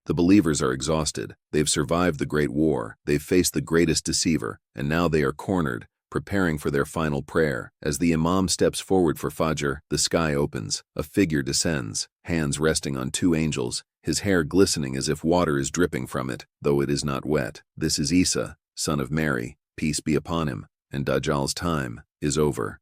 The believers are exhausted. They've survived the Great War. They've faced the greatest deceiver, and now they are cornered, preparing for their final prayer. As the Imam steps forward for Fajr, the sky opens. A figure descends, hands resting on two angels, his hair glistening as if water is dripping from it, though it is not wet. This is Isa, son of Mary, peace be upon him, and Dajjal's time is over.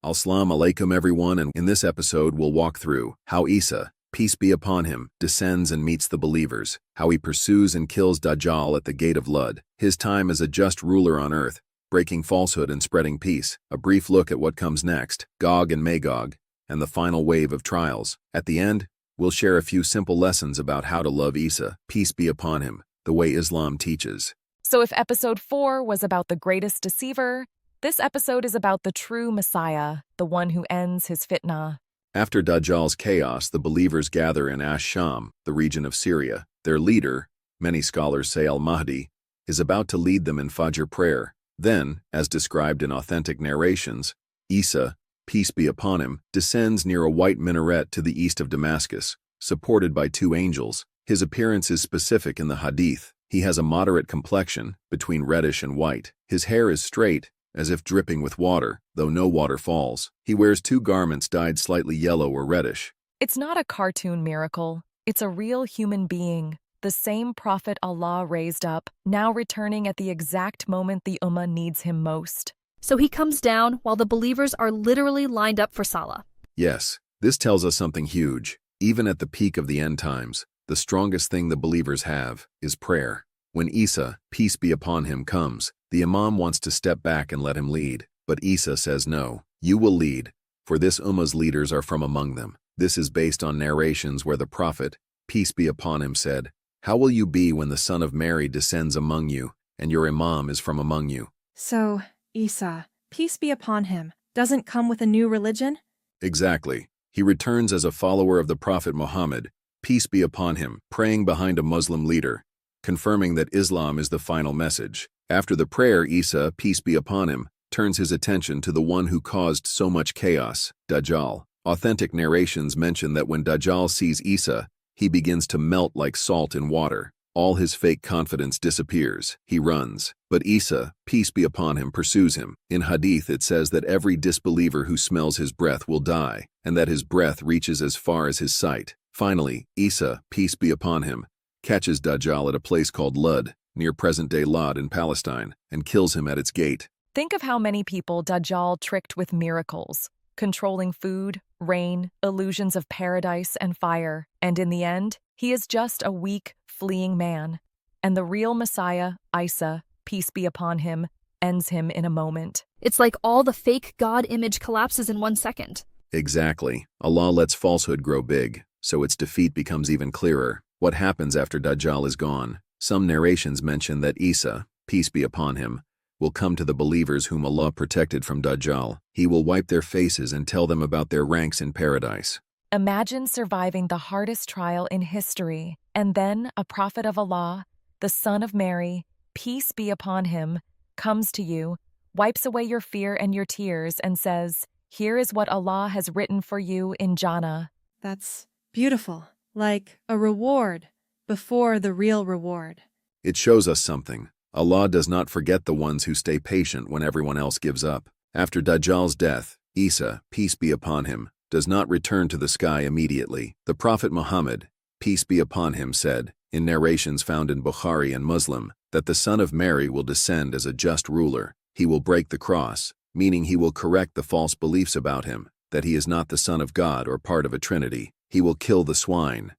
Assalamu alaikum everyone, and in this episode we'll walk through how Isa, peace be upon him, descends and meets the believers, how he pursues and kills Dajjal at the gate of Ludd, his time as a just ruler on earth, breaking falsehood and spreading peace, a brief look at what comes next, Gog and Magog, and the final wave of trials. At the end, we'll share a few simple lessons about how to love Isa, peace be upon him, the way Islam teaches. So if episode 4 was about the greatest deceiver, this episode is about the true Messiah, the one who ends his fitnah. After Dajjal's chaos, the believers gather in Ash-Sham, the region of Syria. Their leader, many scholars say al-Mahdi, is about to lead them in Fajr prayer. Then, as described in authentic narrations, Isa, peace be upon him, descends near a white minaret to the east of Damascus, supported by two angels. His appearance is specific in the hadith. He has a moderate complexion, between reddish and white. His hair is straight, as if dripping with water, though no water falls. He wears two garments dyed slightly yellow or reddish. It's not a cartoon miracle. It's a real human being, the same prophet Allah raised up, now returning at the exact moment the Ummah needs him most. So he comes down while the believers are literally lined up for Salah. Yes, this tells us something huge. Even at the peak of the end times, the strongest thing the believers have is prayer. When Isa, peace be upon him, comes, the Imam wants to step back and let him lead. But Isa says no, you will lead, for this Ummah's leaders are from among them. This is based on narrations where the Prophet, peace be upon him, said, "How will you be when the son of Mary descends among you, and your Imam is from among you?" So, Isa, peace be upon him, doesn't come with a new religion? Exactly. He returns as a follower of the Prophet Muhammad, peace be upon him, praying behind a Muslim leader, confirming that Islam is the final message. After the prayer, Isa, peace be upon him, turns his attention to the one who caused so much chaos, Dajjal. Authentic narrations mention that when Dajjal sees Isa, he begins to melt like salt in water. All his fake confidence disappears. He runs. But Isa, peace be upon him, pursues him. In hadith it says that every disbeliever who smells his breath will die, and that his breath reaches as far as his sight. Finally, Isa, peace be upon him, catches Dajjal at a place called Ludd, near present-day Ludd in Palestine, and kills him at its gate. Think of how many people Dajjal tricked with miracles, controlling food, rain, illusions of paradise and fire, and in the end, he is just a weak, fleeing man. And the real Messiah, Isa, peace be upon him, ends him in a moment. It's like all the fake God image collapses in 1 second. Exactly. Allah lets falsehood grow big, so its defeat becomes even clearer. What happens after Dajjal is gone? Some narrations mention that Isa, peace be upon him, will come to the believers whom Allah protected from Dajjal. He will wipe their faces and tell them about their ranks in paradise. Imagine surviving the hardest trial in history, and then a prophet of Allah, the son of Mary, peace be upon him, comes to you, wipes away your fear and your tears, and says, "Here is what Allah has written for you in Jannah." That's beautiful. Like a reward before the real reward. It shows us something. Allah does not forget the ones who stay patient when everyone else gives up. After Dajjal's death, Isa, peace be upon him, does not return to the sky immediately. The Prophet Muhammad, peace be upon him, said, in narrations found in Bukhari and Muslim, that the son of Mary will descend as a just ruler. He will break the cross, meaning he will correct the false beliefs about him, that he is not the Son of God or part of a Trinity. He will kill the swine,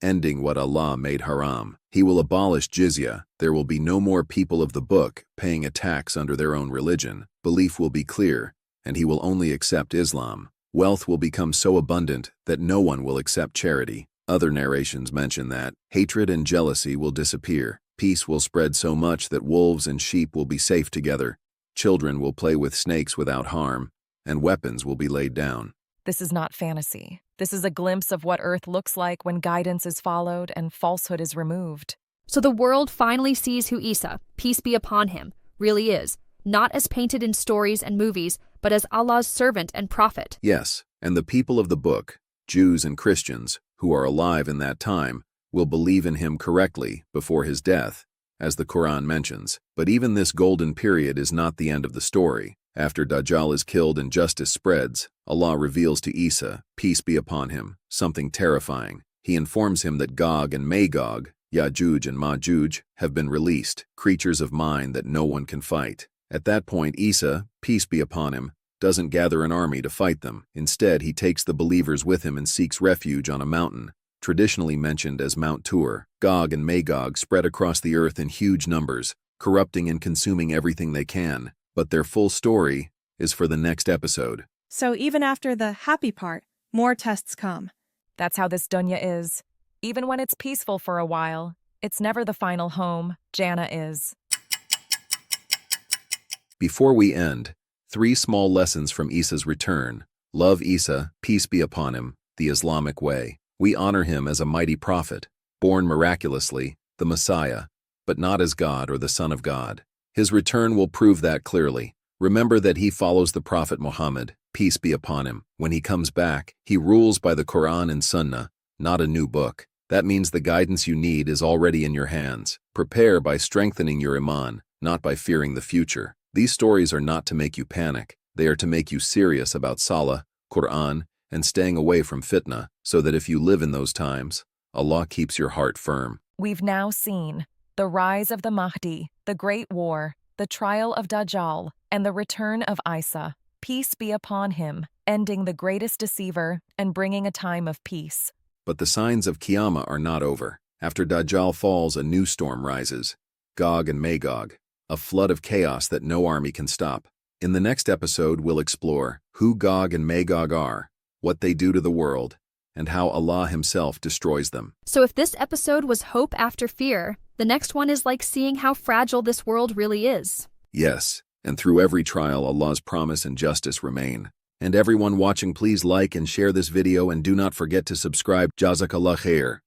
ending what Allah made haram. He will abolish jizya. There will be no more people of the book paying a tax under their own religion. Belief will be clear, and he will only accept Islam. Wealth will become so abundant that no one will accept charity. Other narrations mention that hatred and jealousy will disappear. Peace will spread so much that wolves and sheep will be safe together. Children will play with snakes without harm, and weapons will be laid down. This is not fantasy. This is a glimpse of what Earth looks like when guidance is followed and falsehood is removed. So the world finally sees who Isa, peace be upon him, really is, not as painted in stories and movies, but as Allah's servant and prophet. Yes, and the people of the book, Jews and Christians, who are alive in that time, will believe in him correctly before his death, as the Quran mentions. But even this golden period is not the end of the story. After Dajjal is killed and justice spreads, Allah reveals to Isa, peace be upon him, something terrifying. He informs him that Gog and Magog, Ya'juj and Ma'juj, have been released, creatures of mine that no one can fight. At that point, Isa, peace be upon him, doesn't gather an army to fight them. Instead, he takes the believers with him and seeks refuge on a mountain, traditionally mentioned as Mount Tur. Gog and Magog spread across the earth in huge numbers, corrupting and consuming everything they can. But their full story is for the next episode. So even after the happy part, more tests come. That's how this dunya is. Even when it's peaceful for a while, it's never the final home. Jannah is. Before we end, 3 small lessons from Isa's return. Love Isa, peace be upon him, the Islamic way. We honor him as a mighty prophet, born miraculously, the Messiah, but not as God or the Son of God. His return will prove that clearly. Remember that he follows the Prophet Muhammad, peace be upon him. When he comes back, he rules by the Quran and Sunnah, not a new book. That means the guidance you need is already in your hands. Prepare by strengthening your iman, not by fearing the future. These stories are not to make you panic. They are to make you serious about Salah, Quran, and staying away from fitnah, so that if you live in those times, Allah keeps your heart firm. We've now seen the rise of the Mahdi, the Great War, the trial of Dajjal, and the return of Isa, peace be upon him, ending the greatest deceiver and bringing a time of peace. But the signs of Qiyamah are not over. After Dajjal falls, a new storm rises, Gog and Magog, a flood of chaos that no army can stop. In the next episode, we'll explore who Gog and Magog are, what they do to the world, and how Allah himself destroys them. So if this episode was hope after fear, the next one is like seeing how fragile this world really is. Yes, and through every trial, Allah's promise and justice remain. And everyone watching, please like and share this video and do not forget to subscribe. Jazakallah khair.